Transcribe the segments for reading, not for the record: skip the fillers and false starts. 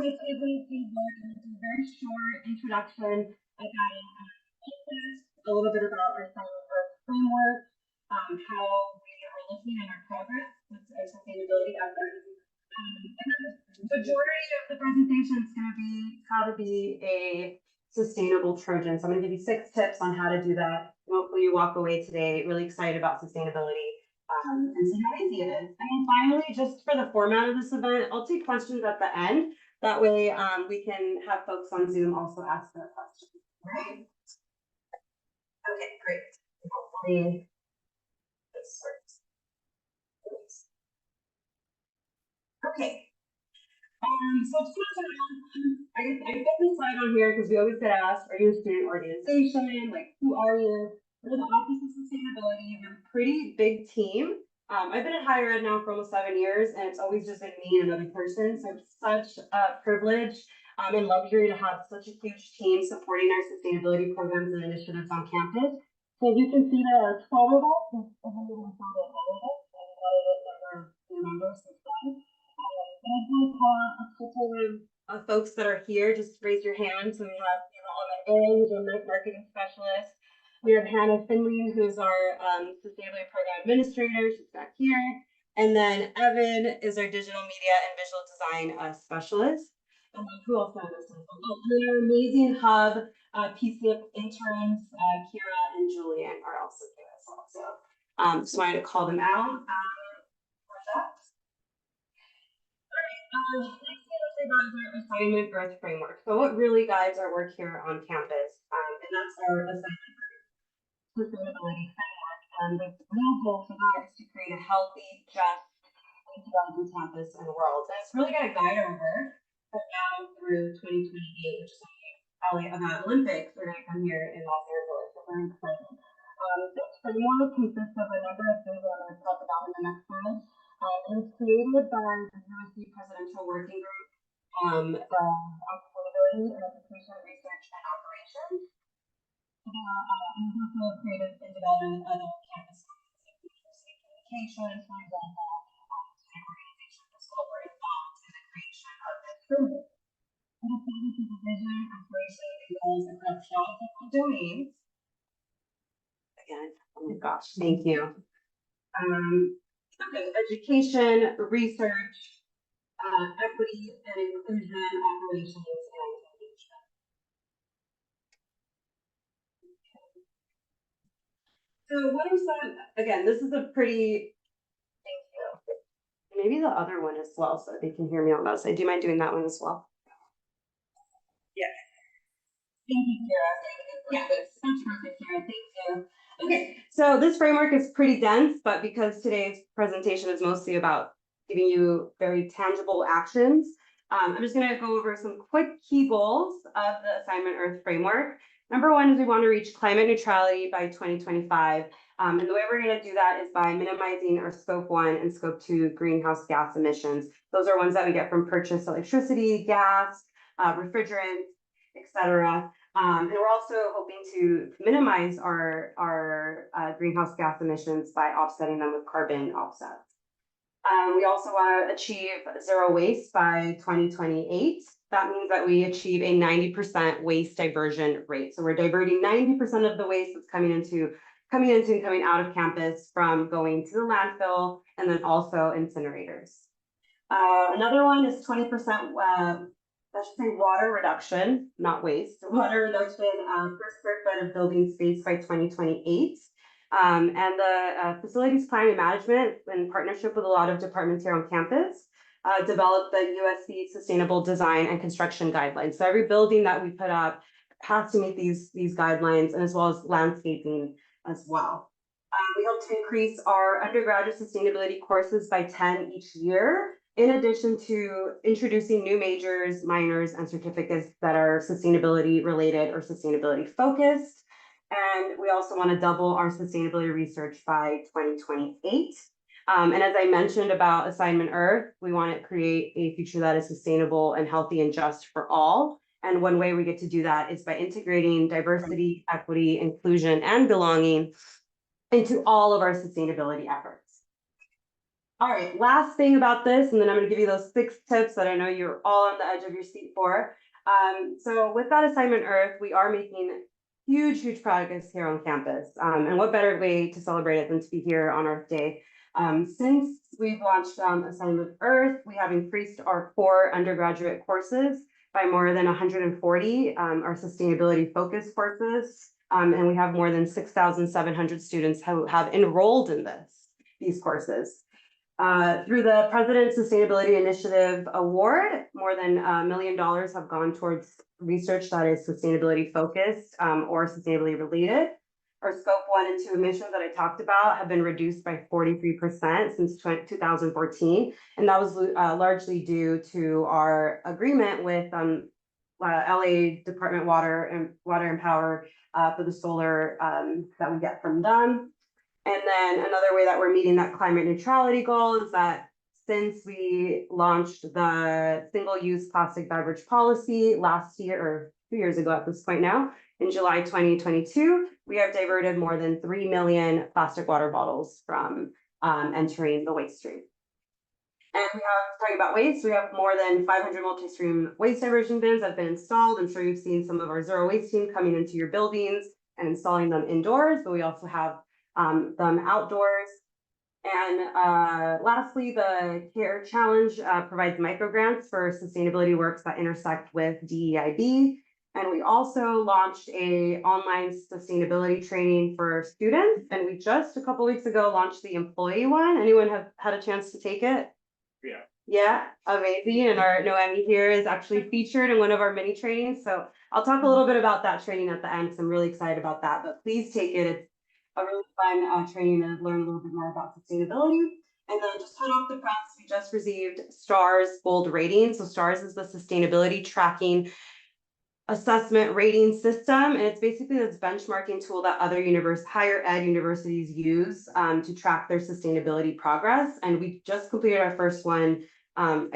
relatively very short introduction about a little bit about our framework, how we are looking at our progress with our sustainability efforts. The majority of the presentation is going to be how to be a sustainable Trojan. So I'm going to give you 6 tips on how to do that. Hopefully you walk away today really excited about sustainability and see how easy it is. And then finally, just for the format of this event, I'll take questions at the end. That way we can have folks on Zoom also ask their questions. Right? Okay, great. Hopefully this works. Okay. So to I put this slide on here because we always get asked, are you a student organization? Like, who are you? We're the Office of Sustainability. We're a pretty big team. I've been at higher ed now for almost 7 years, and it's always just been me and another person. So it's such a privilege and luxury to have such a huge team supporting our sustainability programs and initiatives on campus. So you can see there are 12 of us. Members and stuff. A couple of folks that are here, just raise your hand. So we have Ellen, who's our marketing specialist. We have Hannah Finley, who's our sustainability program administrator. She's back here. And then Evan is our digital media and visual design specialist. And then who else knows? And our amazing hub PCF interns, Kira and Julian are also here as well. So just wanted to call them out. Next thing I'll say about is our assignment growth framework. So what really guides our work here on campus, and that's our assignment sustainability framework. And the real goal for that is to create a healthy, just, and developing campus and world. And it's really going to guide our work from now through 2028, which is probably about Olympics. We're going to come here in Los Angeles. So very exciting. This framework consists of a number of things that I'm going to talk about in the next slide. It was created by the USC Presidential Working Group for Sustainability and Education Research and Operations. It was also created in development of other campus communications, for example, organizations that were involved in the creation of this framework. It establishes a vision, aspiration, and goals across all different domains. Again, oh my gosh, thank you. Okay, education, research, equity and inclusion, operations, and engagement. Okay. So what are some, again, this is a pretty, thank you. Maybe the other one as well, so they can hear me on that side. Do you mind doing that one as well? Yes. Thank you, Kira. Yeah, that's perfect, Kira. Thank you. Okay, so this framework is pretty dense, but because today's presentation is mostly about giving you very tangible actions, I'm just going to go over some quick key goals of the Assignment Earth framework. Number 1 is we want to reach climate neutrality by 2025. And the way we're going to do that is by minimizing our Scope 1 and Scope 2 greenhouse gas emissions. Those are ones that we get from purchased electricity, gas, refrigerants, etc. And we're also hoping to minimize our greenhouse gas emissions by offsetting them with carbon offsets. We also want to achieve zero waste by 2028. That means that we achieve a 90% waste diversion rate. So we're diverting 90% of the waste that's coming into and coming out of campus from going to the landfill and then also incinerators. Another one is 20% I should say water reduction, not waste, water reduction per square foot of building space by 2028. And the facilities planning management, in partnership with a lot of departments here on campus, developed the USC Sustainable Design and Construction Guidelines. So every building that we put up has to meet these guidelines, and as well as landscaping as well. We hope to increase our undergraduate sustainability courses by 10 each year, in addition to introducing new majors, minors, and certificates that are sustainability related or sustainability focused. And we also want to double our sustainability research by 2028. And as I mentioned about Assignment Earth, we want to create a future that is sustainable and healthy and just for all. And one way we get to do that is by integrating diversity, equity, inclusion, and belonging into all of our sustainability efforts. All right, last thing about this, and then I'm going to give you those 6 tips that I know you're all on the edge of your seat for. So with that assignment Earth, we are making huge progress here on campus. And what better way to celebrate it than to be here on Earth Day? Since we've launched Assignment Earth, we have increased our core undergraduate courses by more than 140, our sustainability focused courses. And we have more than 6,700 students who have enrolled in these courses. Through the President's Sustainability Initiative Award, more than $1 million have gone towards research that is sustainability focused or sustainability related. Our scope 1 and 2 emissions that I talked about have been reduced by 43% since 2014. And that was largely due to our agreement with LA Department of Water and Power for the solar that we get from them. And then another way that we're meeting that climate neutrality goal is that since we launched the single-use plastic beverage policy last year, or 2 years ago at this point now, in July 2022, we have diverted more than 3 million plastic water bottles from entering the waste stream. And we have, talking about waste, we have more than 500 multi-stream waste diversion bins that have been installed. I'm sure you've seen some of our zero waste team coming into your buildings and installing them indoors, but we also have them outdoors. And lastly, the CARE Challenge provides micro grants for sustainability works that intersect with DEIB. And we also launched a online sustainability training for students. And we just a couple weeks ago launched the employee one. Anyone have had a chance to take it? Yeah. Yeah, amazing. And our Noemi here is actually featured in one of our mini trainings. So I'll talk a little bit about that training at the end because I'm really excited about that. But please take it. It's a really fun training to learn a little bit more about sustainability. And then just hot off the press, we just received STARS Gold rating. So STARS is the sustainability tracking assessment rating system, and it's basically this benchmarking tool that other higher ed universities use to track their sustainability progress. And we just completed our first one 2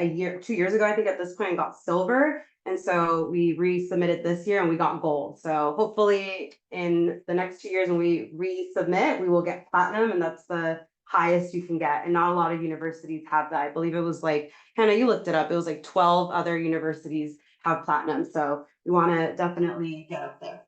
years ago, I think at this point, and got silver. And so we resubmitted this year and we got gold. So hopefully in the next 2 years when we resubmit, we will get platinum, and that's the highest you can get. And not a lot of universities have that. I believe it was like, Hannah, you looked it up. It was like 12 other universities have platinum. So we want to definitely get up there.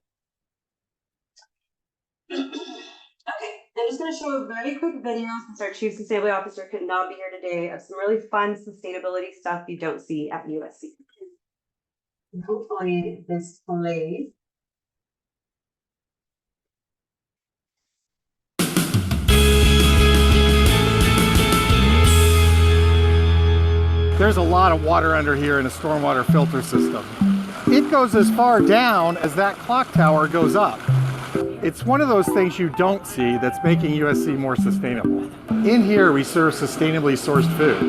Okay, I'm just going to show a very quick video since our Chief Sustainability Officer could not be here today of some really fun sustainability stuff you don't see at USC. Hopefully this plays. There's a lot of water under here in a stormwater filter system. It goes as far down as that clock tower goes up. It's one of those things you don't see that's making USC more sustainable. In here we serve sustainably sourced food,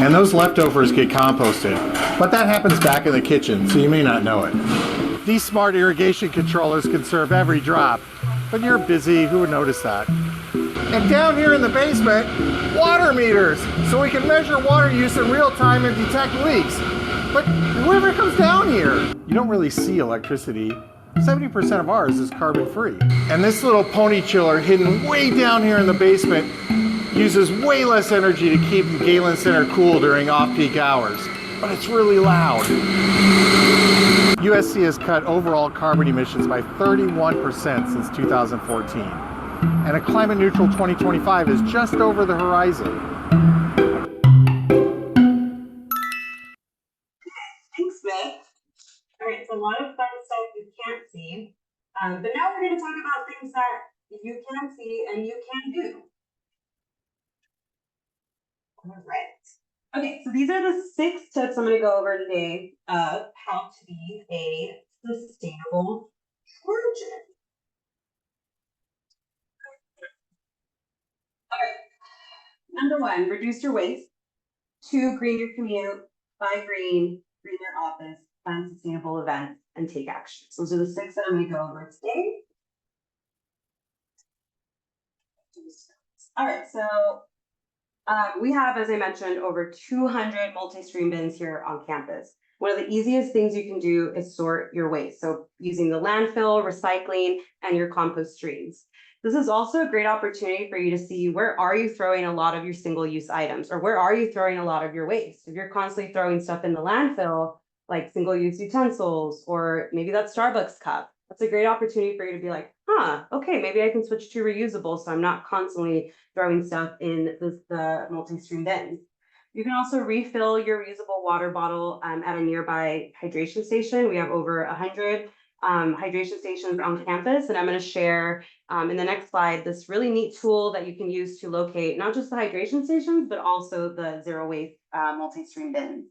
and those leftovers get composted. But that happens back in the kitchen, so you may not know it. These smart irrigation controllers can serve every drop, but you're busy, who would notice that? And down here in the basement, water meters, so we can measure water use in real time and detect leaks. But whoever comes down here, you don't really see electricity. 70% of ours is carbon free. And this little pony chiller hidden way down here in the basement uses way less energy to keep the Galen Center cool during off-peak hours. But it's really loud. USC has cut overall carbon emissions by 31% since 2014. And a climate neutral 2025 is just over the horizon. Thanks, Smith. All right, so a lot of fun stuff you can't see. But now we're going to talk about things that you can see and you can do. All right. Okay, so these are the 6 tips I'm going to go over today of how to be a sustainable Trojan. All right. Number 1, reduce your waste. 2, green your commute. 5, green your office. Plan sustainable events and take action. So those are the 6 that I'm going to go over today. All right, so we have, as I mentioned, over 200 multi-stream bins here on campus. One of the easiest things you can do is sort your waste. So using the landfill, recycling, and your compost streams. This is also a great opportunity for you to see where are you throwing a lot of your single-use items, or where are you throwing a lot of your waste. If you're constantly throwing stuff in the landfill, like single-use utensils, or maybe that Starbucks cup, that's a great opportunity for you to be like, okay, maybe I can switch to reusable so I'm not constantly throwing stuff in the multi-stream bins. You can also refill your reusable water bottle at a nearby hydration station. We have over 100 hydration stations on campus, and I'm going to share in the next slide this really neat tool that you can use to locate not just the hydration stations, but also the zero waste multi-stream bins.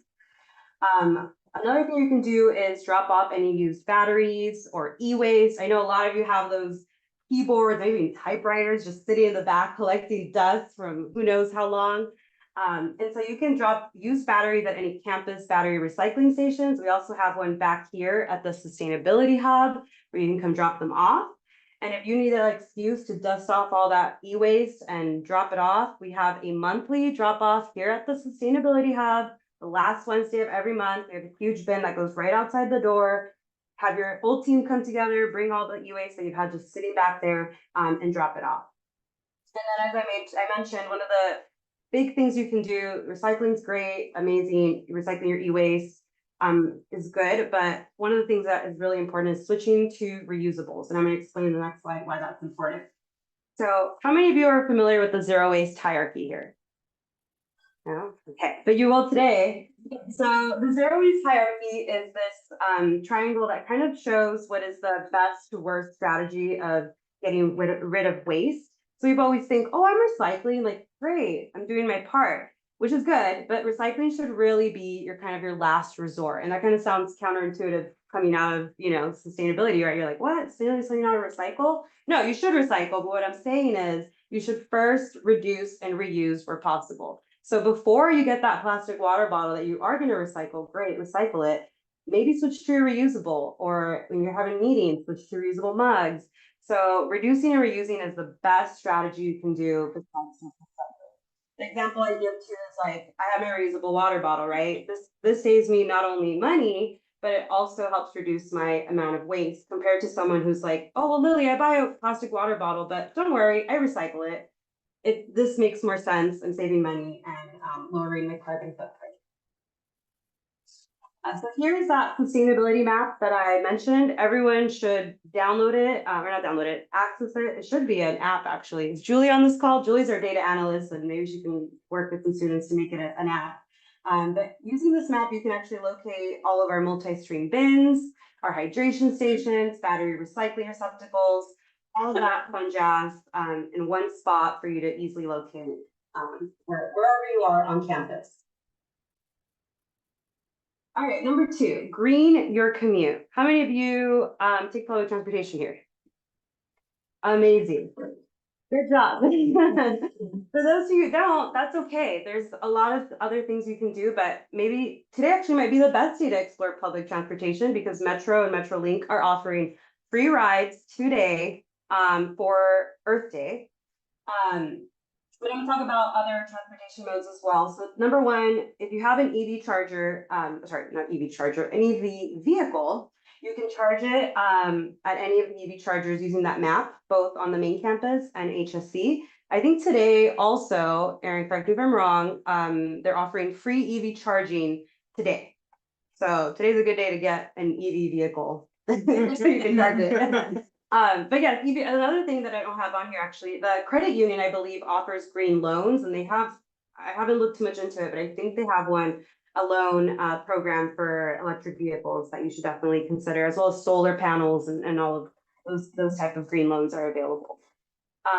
Another thing you can do is drop off any used batteries or e-waste. I know a lot of you have those keyboards, maybe typewriters just sitting in the back collecting dust from who knows how long. And so you can drop used batteries at any campus battery recycling stations. We also have one back here at the Sustainability Hub where you can come drop them off. And if you need an excuse to dust off all that e-waste and drop it off, we have a monthly drop off here at the Sustainability Hub. The last Wednesday of every month, we have a huge bin that goes right outside the door. Have your whole team come together, bring all the e-waste that you've had just sitting back there and drop it off. And then as I mentioned, one of the big things you can do, recycling is great, amazing. Recycling your e-waste is good, but one of the things that is really important is switching to reusables. And I'm going to explain in the next slide why that's important. So how many of you are familiar with the zero waste hierarchy here? No? Okay, but you will today. So the zero waste hierarchy is this triangle that kind of shows what is the best to worst strategy of getting rid of waste. So you always think, oh, I'm recycling, like, great, I'm doing my part, which is good, but recycling should really be your kind of your last resort. And that kind of sounds counterintuitive coming out of, sustainability, right? You're like, what? So you're not to recycle? No, you should recycle, but what I'm saying is you should first reduce and reuse where possible. So before you get that plastic water bottle that you are going to recycle, great, recycle it. Maybe switch to reusable, or when you're having meetings, switch to reusable mugs. So reducing and reusing is the best strategy you can do. The example I give to is like, I have my reusable water bottle, right? This saves me not only money, but it also helps reduce my amount of waste compared to someone who's like, oh, well, Lily, I buy a plastic water bottle, but don't worry, I recycle it. This makes more sense. I'm saving money and lowering my carbon footprint. So here's that sustainability map that I mentioned. Everyone should download it, or not download it, access it. It should be an app, actually. Is Julie on this call? Julie's our data analyst, and maybe she can work with some students to make it an app. But using this map, you can actually locate all of our multi-stream bins, our hydration stations, battery recycling receptacles, all of that fun jazz in one spot for you to easily locate wherever you are on campus. All right, number 2, green your commute. How many of you take public transportation here? Amazing. Good job. For those of you who don't, that's okay. There's a lot of other things you can do, but maybe today actually might be the best day to explore public transportation because Metro and MetroLink are offering free rides today for Earth Day. But I'm going to talk about other transportation modes as well. So number 1, if you have an EV charger, sorry, not EV charger, an EV vehicle, you can charge it at any of the EV chargers using that map, both on the main campus and HSC. I think today also, Erin, correct me if I'm wrong, they're offering free EV charging today. So today's a good day to get an EV vehicle so you can charge it. But yeah, another thing that I don't have on here, actually, the credit union, I believe, offers green loans, and I haven't looked too much into it, but I think they have a loan program for electric vehicles that you should definitely consider, as well as solar panels and all of those type of green loans are available.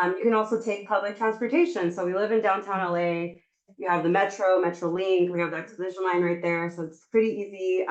You can also take public transportation. So we live in downtown LA. You have the Metro, MetroLink, we have the Exposition line right there. So it's pretty easy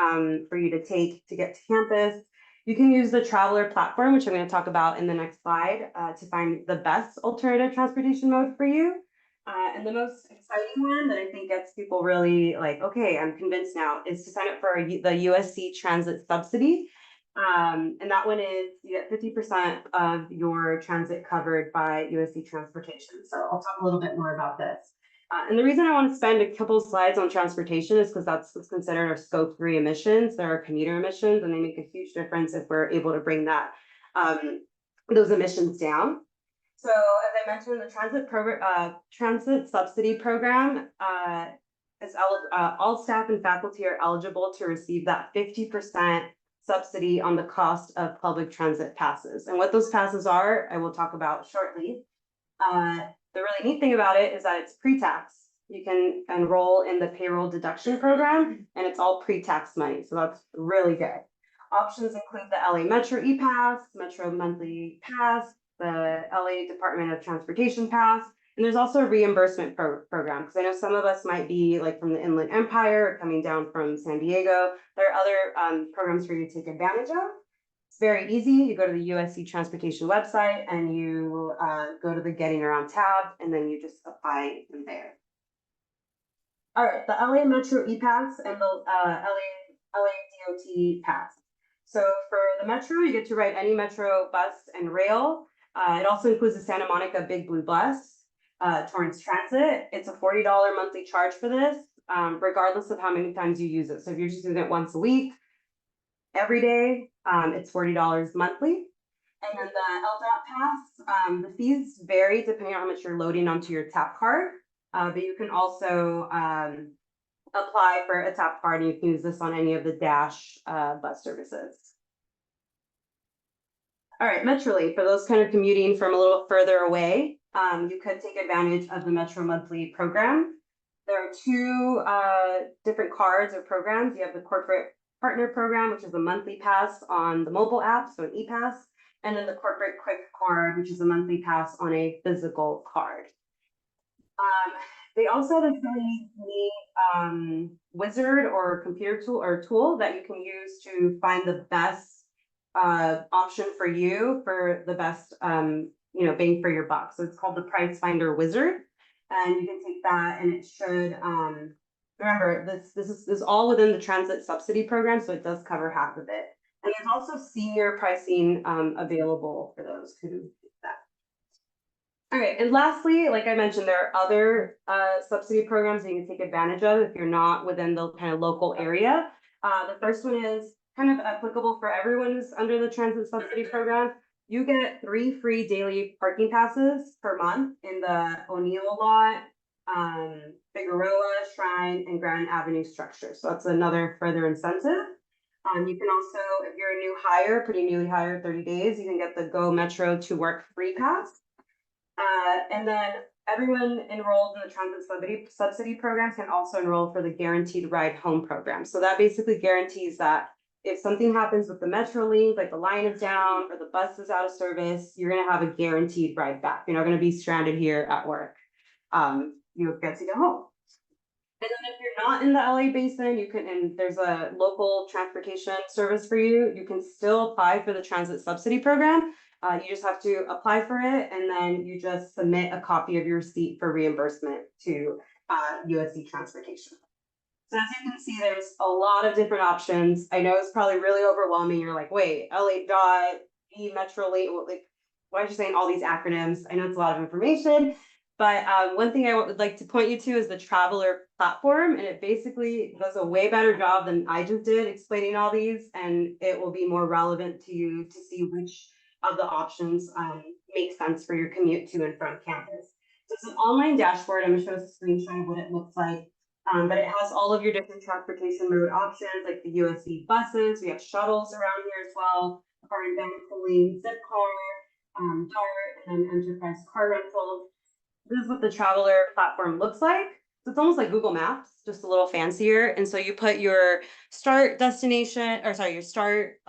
for you to take to get to campus. You can use the Traveler platform, which I'm going to talk about in the next slide, to find the best alternative transportation mode for you. And the most exciting one that I think gets people really like, okay, I'm convinced now, is to sign up for the USC Transit Subsidy. And that one is you get 50% of your transit covered by USC Transportation. So I'll talk a little bit more about this. And the reason I want to spend a couple slides on transportation is because that's what's considered our scope 3 emissions. There are commuter emissions, and they make a huge difference if we're able to bring that those emissions down. So as I mentioned, the transit subsidy program all staff and faculty are eligible to receive that 50% subsidy on the cost of public transit passes. And what those passes are, I will talk about shortly. The really neat thing about it is that it's pre-tax. You can enroll in the payroll deduction program, and it's all pre-tax money. So that's really good. Options include the LA Metro ePass, Metro Monthly Pass, the LA Department of Transportation Pass, and there's also a reimbursement program, because I know some of us might be like from the Inland Empire or coming down from San Diego. There are other programs for you to take advantage of. It's very easy. You go to the USC Transportation website and you go to the Getting Around tab, and then you just apply from there. All right, the LA Metro ePass and the LA DOT Pass. So for the Metro, you get to ride any Metro bus and rail. It also includes the Santa Monica Big Blue Bus, Torrance Transit. It's a $40 monthly charge for this, regardless of how many times you use it. So if you're just using it once a week, every day, it's $40 monthly. And then the LDOT Pass, the fees vary depending on how much you're loading onto your tap card. But you can also apply for a tap card, and you can use this on any of the Dash bus services. All right, Metrolink, for those kind of commuting from a little further away, you could take advantage of the Metro Monthly program. There are two different cards or programs. You have the Corporate Partner Program, which is a monthly pass on the mobile app, so an ePass, and then the Corporate Quick Card, which is a monthly pass on a physical card. They also have a really neat wizard or computer tool that you can use to find the best option for you for the best bang for your buck. So it's called the Price Finder Wizard, and you can take that, and it should remember this is all within the transit subsidy program, so it does cover half of it. And there's also senior pricing available for those who do that. All right, and lastly, like I mentioned, there are other subsidy programs that you can take advantage of if you're not within the kind of local area. The first one is kind of applicable for everyone who's under the transit subsidy program. You get 3 free daily parking passes per month in the O'Neill lot, Figueroa, Shrine, and Grand Avenue structure. So that's another further incentive. You can also, if you're a new hire, pretty newly hired, 30 days, you can get the Go Metro to Work free pass. And then everyone enrolled in the transit subsidy program can also enroll for the Guaranteed Ride Home program. So that basically guarantees that if something happens with the Metrolink, like the line is down or the bus is out of service, you're going to have a guaranteed ride back. You're not going to be stranded here at work. You'll get to go home. And then if you're not in the LA basin, you can, and there's a local transportation service for you, you can still apply for the transit subsidy program. You just have to apply for it, and then you just submit a copy of your receipt for reimbursement to USC Transportation. So as you can see, there's a lot of different options. I know it's probably really overwhelming. You're like, wait, LA dot, Metrolink, like, why are you saying all these acronyms? I know it's a lot of information, but one thing I would like to point you to is the Traveler platform, and it basically does a way better job than I just did explaining all these, and it will be more relevant to you to see which of the options make sense for your commute to and from campus. So it's an online dashboard. I'm going to show us a screenshot of what it looks like. But it has all of your different transportation mode options, like the USC buses. We have shuttles around here as well, car and van pooling, zip car, DART, and enterprise car rental. This is what the Traveler platform looks like. So it's almost like Google Maps, just a little fancier. And so you put your start destination, or sorry, your start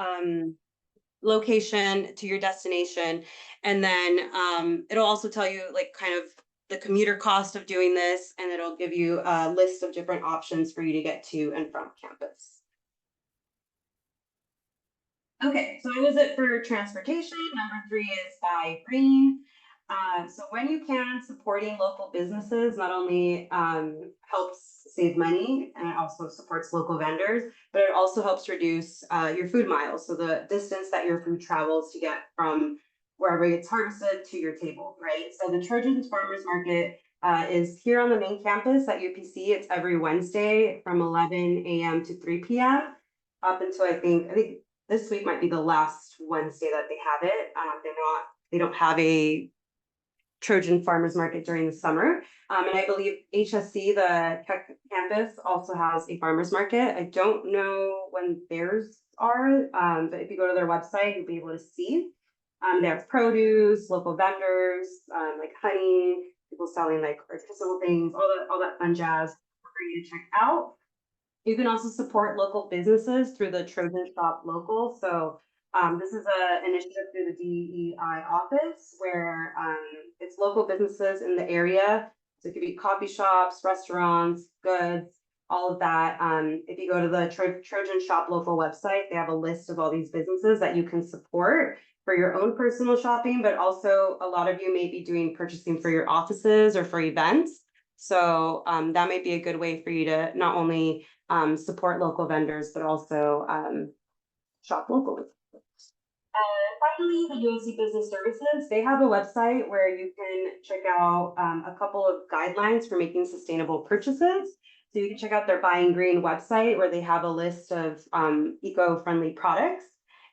location to your destination, and then it'll also tell you like kind of the commuter cost of doing this, and it'll give you a list of different options for you to get to and from campus. Okay, so what was it for transportation? Number 3 is buy green. So when you can, supporting local businesses not only helps save money, and it also supports local vendors, but it also helps reduce your food miles. So the distance that your food travels to get from wherever it's harvested to your table, right? So the Trojans Farmers Market is here on the main campus at UPC. It's every Wednesday from 11 a.m. to 3 p.m. up until I think this week might be the last Wednesday that they have it. They don't have a Trojan Farmers Market during the summer. And I believe HSC, the tech campus, also has a farmers market. I don't know when theirs are, but if you go to their website, you'll be able to see. They have produce, local vendors, like honey, people selling like artisanal things, all that fun jazz for you to check out. You can also support local businesses through the Trojan Shop Local. So this is an initiative through the DEI office where it's local businesses in the area. So it could be coffee shops, restaurants, goods, all of that. If you go to the Trojan Shop Local website, they have a list of all these businesses that you can support for your own personal shopping, but also a lot of you may be doing purchasing for your offices or for events. So that might be a good way for you to not only support local vendors, but also shop locally. Finally, the USC Business Services, they have a website where you can check out a couple of guidelines for making sustainable purchases. So you can check out their Buying Green website where they have a list of eco-friendly products.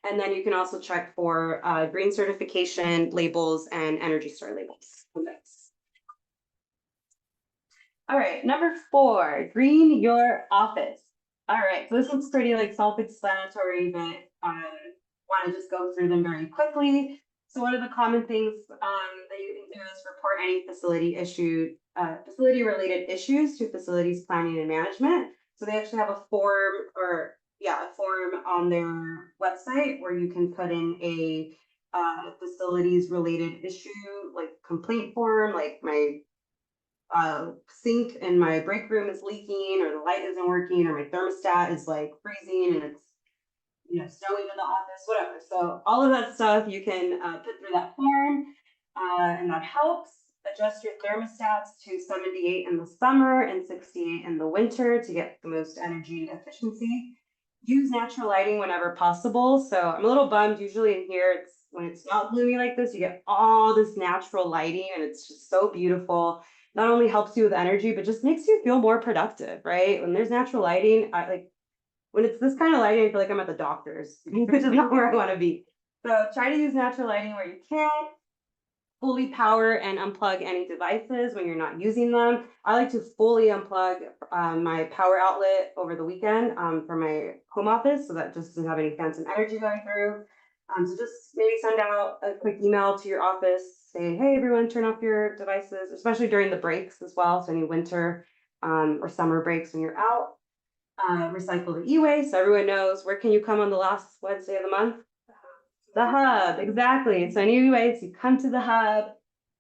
And then you can also check for green certification labels and Energy Star labels. All right, number 4, green your office. All right, so this one's pretty like self-explanatory, but want to just go through them very quickly. So one of the common things that you can do is report any facility related issues to facilities planning and management. So they actually have a form on their website where you can put in a facilities related issue, like complaint form, like my sink in my break room is leaking, or the light isn't working, or my thermostat is like freezing and it's snowing in the office, whatever. So all of that stuff you can put through that form, and that helps. Adjust your thermostats to 78 in the summer and 68 in the winter to get the most energy efficiency. Use natural lighting whenever possible. So I'm a little bummed. Usually in here, when it's not gloomy like this, you get all this natural lighting and it's just so beautiful. Not only helps you with energy, but just makes you feel more productive, right? When there's natural lighting, when it's this kind of lighting, I feel like I'm at the doctor's, which is not where I want to be. So try to use natural lighting where you can. Fully power and unplug any devices when you're not using them. I like to fully unplug my power outlet over the weekend for my home office, so that just doesn't have any phantom energy going through. So just maybe send out a quick email to your office, say, hey, everyone, turn off your devices, especially during the breaks as well. So any winter or summer breaks when you're out. Recycle the e-waste, so everyone knows where can you come on the last Wednesday of the month? The hub, exactly. So any e-waste, you come to the hub,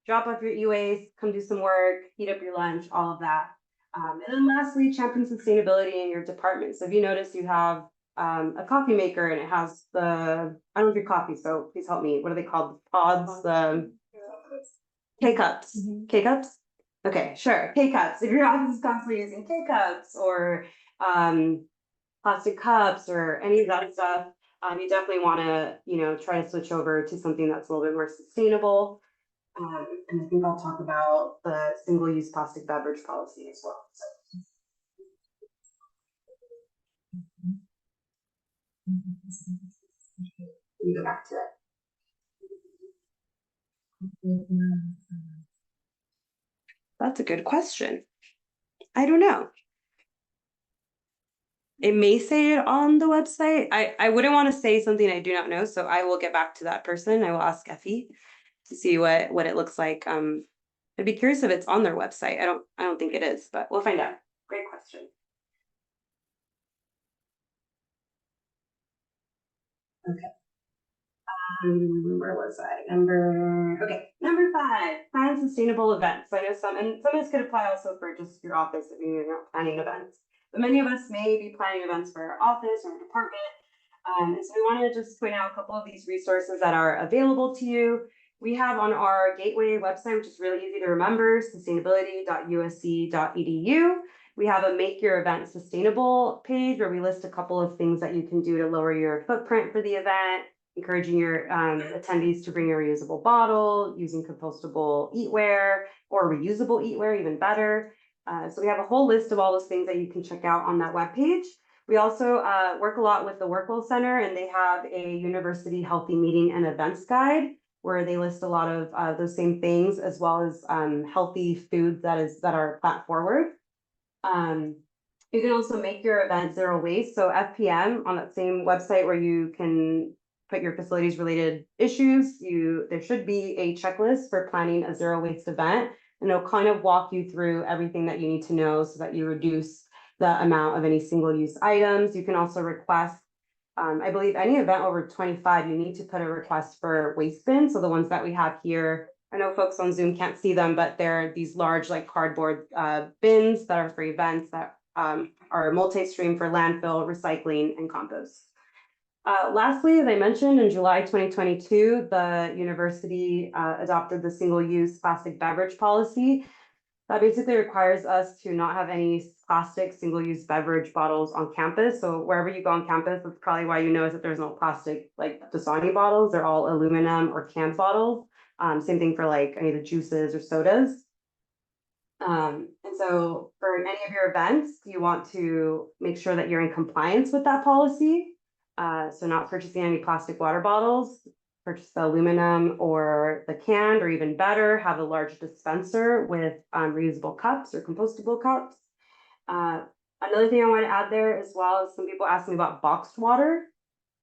drop off your e-waste, come do some work, heat up your lunch, all of that. And then lastly, champion sustainability in your department. So if you notice you have a coffee maker and it has I don't drink coffee, so please help me. What are they called? The pods, the K-cups. Mm-hmm. K-cups? Okay, sure. K-cups. If your office is constantly using K-cups or plastic cups or any of that stuff, you definitely want to, try to switch over to something that's a little bit more sustainable. And I think I'll talk about the single-use plastic beverage policy as well. So. Let me go back to it. That's a good question. I don't know. It may say it on the website. I wouldn't want to say something I do not know, so I will get back to that person. I will ask Effie to see what it looks like. I'd be curious if it's on their website. I don't think it is, but we'll find out. Great question. Okay. Where was I? Number 5, plan sustainable events. So I know some of this could apply also for just your office if you're not planning events. But many of us may be planning events for our office or department. And so we want to just point out a couple of these resources that are available to you. We have on our Gateway website, which is really easy to remember, sustainability.usc.edu. We have a Make Your Event Sustainable page where we list a couple of things that you can do to lower your footprint for the event, encouraging your attendees to bring a reusable bottle, using compostable eatware or reusable eatware, even better. So we have a whole list of all those things that you can check out on that webpage. We also work a lot with the Workwell Center, and they have a University Healthy Meeting and Events Guide. where they list a lot of those same things, as well as healthy foods that are plant forward. You can also make your event zero waste. So FPM, on that same website where you can put your facilities related issues, there should be a checklist for planning a zero waste event, and it'll kind of walk you through everything that you need to know so that you reduce the amount of any single use items. You can also request, I believe any event over 25, you need to put a request for waste bins. So the ones that we have here, I know folks on Zoom can't see them, but they're these large like cardboard bins that are for events that are multi-stream for landfill, recycling, and compost. Lastly, as I mentioned, in July 2022, the university adopted the single-use plastic beverage policy. That basically requires us to not have any plastic single-use beverage bottles on campus. So wherever you go on campus, that's probably why you notice that there's no plastic like Dasani bottles. They're all aluminum or canned bottles. Same thing for like any of the juices or sodas. And so for any of your events, you want to make sure that you're in compliance with that policy. So not purchasing any plastic water bottles, purchase the aluminum or the canned, or even better, have a large dispenser with reusable cups or compostable cups. Another thing I want to add there as well is some people ask me about boxed water.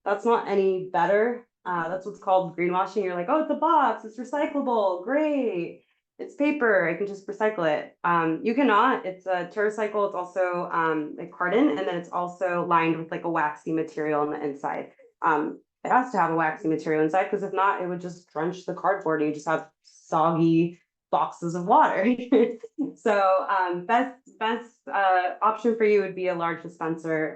That's not any better. That's what's called greenwashing. You're like, oh, it's a box, it's recyclable, great. It's paper, I can just recycle it. You cannot, it's a TerraCycle, it's also a carton, and then it's also lined with like a waxy material on the inside. It has to have a waxy material inside, because if not, it would just drench the cardboard and you just have soggy boxes of water. So best option for you would be a large dispenser,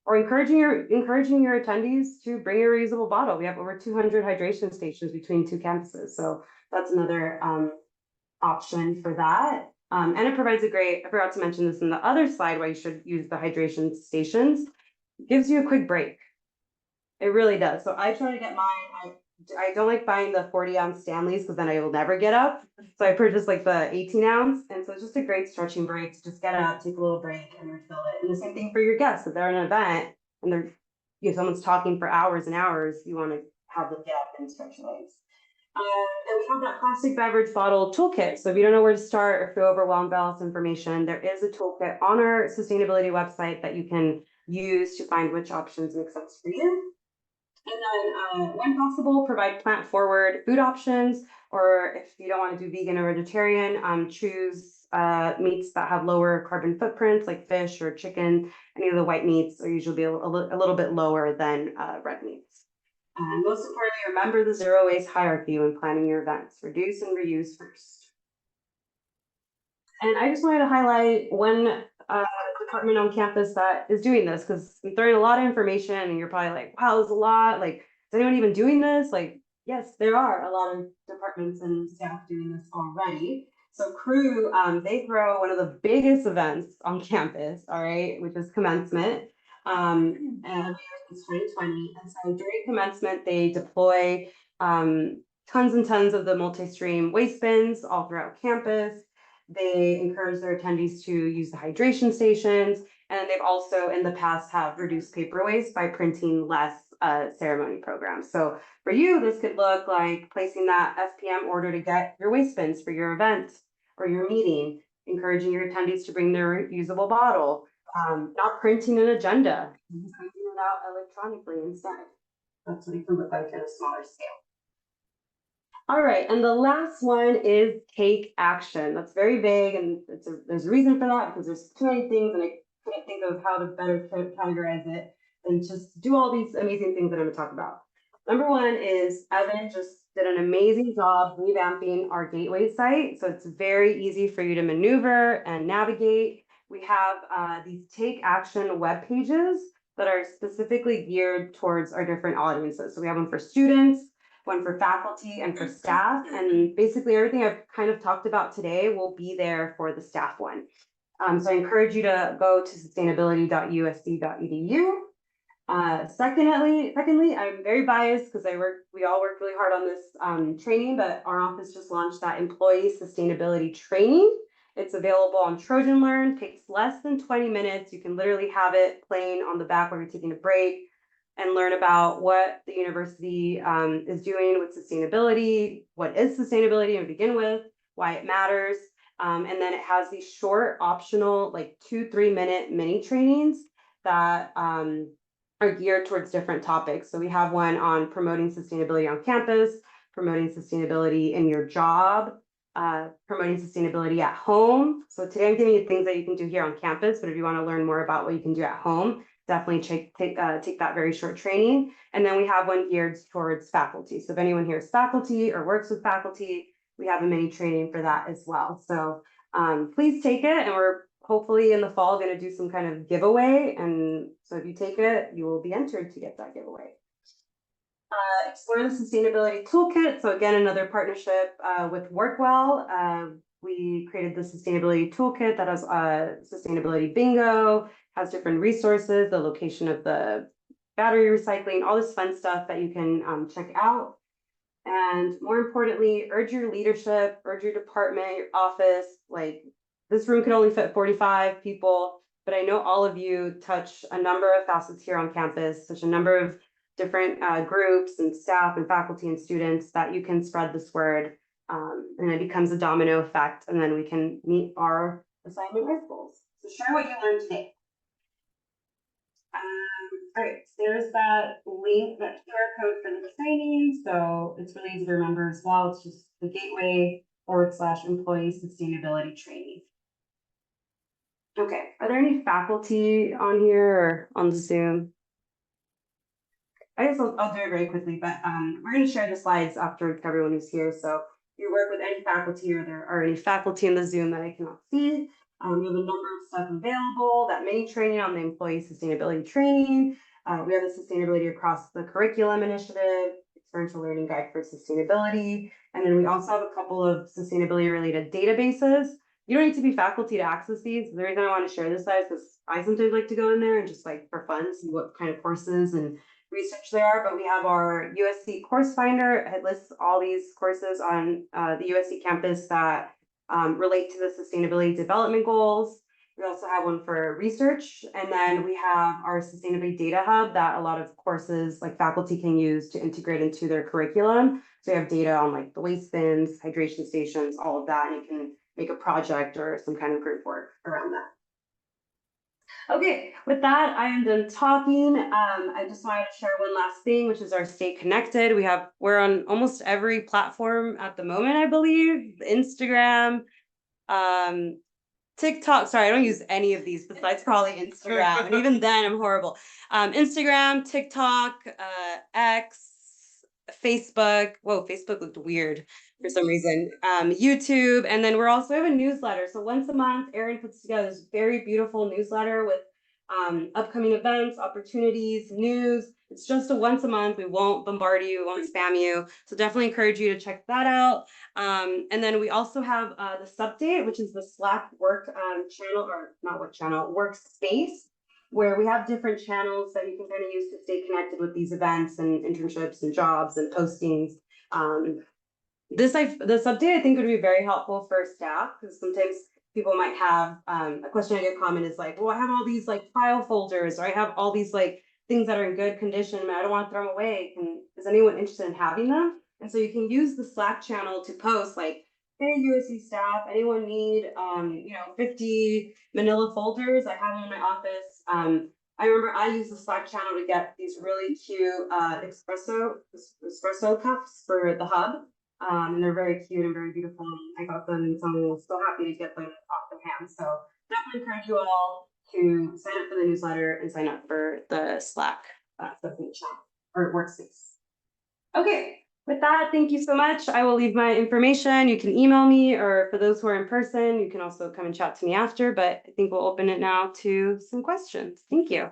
or encouraging your attendees to bring a reusable bottle. We have over 200 hydration stations between two campuses, so that's another option for that. And it provides I forgot to mention this in the other slide, why you should use the hydration stations. It gives you a quick break. It really does. So I try to get mine. I don't like buying the 40-ounce Stanleys, because then I will never get up. So I purchased like the 18-ounce. And so it's just a great stretching break to just get up, take a little break, and refill it. And the same thing for your guests. If they're in an event and someone's talking for hours and hours, you want to have them get up and stretch legs. And we have that plastic beverage bottle toolkit. So if you don't know where to start or feel overwhelmed by all this information, there is a toolkit on our sustainability website that you can use to find which options make sense for you. And then when possible, provide plant forward food options, or if you don't want to do vegan or vegetarian, choose meats that have lower carbon footprints, like fish or chicken. Any of the white meats are usually a little bit lower than red meats. And most importantly, remember the zero waste hierarchy when planning your events. Reduce and reuse first. And I just wanted to highlight one department on campus that is doing this, because I'm throwing a lot of information and you're probably like, wow, there's a lot. Like, is anyone even doing this? Like, yes, there are a lot of departments and staff doing this already. So Crew, they throw one of the biggest events on campus, all right, which is commencement. And it's 2020. And so during commencement, they deploy tons and tons of the multi-stream waste bins all throughout campus. They encourage their attendees to use the hydration stations, and they've also in the past have reduced paper waste by printing less ceremony programs. So for you, this could look like placing that FPM order to get your waste bins for your event or your meeting, encouraging your attendees to bring their reusable bottle, not printing an agenda, printing it out electronically instead. That's what it can look like at a smaller scale. All right, and the last one is take action. That's very vague, and there's a reason for that, because there's too many things and I couldn't think of how to better categorize it and just do all these amazing things that I'm going to talk about. Number one is Evan just did an amazing job revamping our gateway site. So it's very easy for you to maneuver and navigate. We have these take action web pages that are specifically geared towards our different audiences. So we have one for students, one for faculty, and for staff. And basically everything I've kind of talked about today will be there for the staff one. So I encourage you to go to sustainability.usc.edu. Secondly, I'm very biased because we all worked really hard on this training, but our office just launched that employee sustainability training. It's available on Trojan Learn, takes less than 20 minutes. You can literally have it playing on the back while you're taking a break. and learn about what the university is doing with sustainability, what is sustainability to begin with, why it matters. And then it has these short optional, like 2-3 minute mini trainings that are geared towards different topics. So we have one on promoting sustainability on campus, promoting sustainability in your job, promoting sustainability at home. So today I'm giving you things that you can do here on campus, but if you want to learn more about what you can do at home, definitely take that very short training. And then we have one geared towards faculty. So if anyone here is faculty or works with faculty, we have a mini training for that as well. So please take it, and we're hopefully in the fall going to do some kind of giveaway. And so if you take it, you will be entered to get that giveaway. Explore the Sustainability Toolkit. So again, another partnership with Workwell. We created the Sustainability Toolkit that has sustainability bingo, has different resources, the location of the battery recycling, all this fun stuff that you can check out. And more importantly, urge your leadership, urge your department, your office. Like, this room could only fit 45 people, but I know all of you touch a number of facets here on campus, such a number of different groups and staff and faculty and students that you can spread this word, and it becomes a domino effect, and then we can meet our assignment risk goals. So share what you learned today. All right, so there's that link, that QR code for the training. So it's really easy to remember as well. It's just the gateway/employee sustainability training. Okay, are there any faculty on here or on the Zoom? I guess I'll do it very quickly, but we're going to share the slides after everyone who's here. So if you work with any faculty or there are any faculty in the Zoom that I cannot see, we have a number of stuff available, that mini training on the employee sustainability training. We have the Sustainability Across the Curriculum initiative, experiential learning guide for sustainability. And then we also have a couple of sustainability related databases. You don't need to be faculty to access these. The reason I want to share this slide is because I sometimes like to go in there and just like for fun, see what kind of courses and research there are. But we have our USC course finder. It lists all these courses on the USC campus that relate to the sustainability development goals. We also have one for research, and then we have our sustainability data hub that a lot of courses like faculty can use to integrate into their curriculum. So you have data on like the waste bins, hydration stations, all of that, and you can make a project or some kind of group work around that. Okay, with that, I am done talking. I just wanted to share one last thing, which is our Stay Connected. We're on almost every platform at the moment, I believe. Instagram, TikTok. Sorry, I don't use any of these besides probably Instagram. And even then, I'm horrible. Instagram, TikTok, X, Facebook. Whoa, Facebook looked weird for some reason. YouTube, and then we also have a newsletter. So once a month, Erin puts together this very beautiful newsletter with upcoming events, opportunities, news. It's just a once a month. We won't bombard you, we won't spam you. So definitely encourage you to check that out. And then we also have the Subdate, which is the Slack work channel, or not work channel, workspace, where we have different channels that you can kind of use to stay connected with these events and internships and jobs and postings. The Subdate I think would be very helpful for staff, because sometimes people might have a question I get comment is like, well, I have all these like file folders, or I have all these like things that are in good condition and I don't want to throw them away. Is anyone interested in having them? And so you can use the Slack channel to post like, hey, USC staff, anyone need 50 manila folders? I have them in my office. I remember I used the Slack channel to get these really cute espresso cups for the hub. And they're very cute and very beautiful. I got them, and so I'm so happy to get them off their hands. So definitely encourage you all to sign up for the newsletter and sign up for the Slack channel or workspace. Okay, with that, thank you so much. I will leave my information. You can email me, or for those who are in person, you can also come and chat to me after. But I think we'll open it now to some questions. Thank you.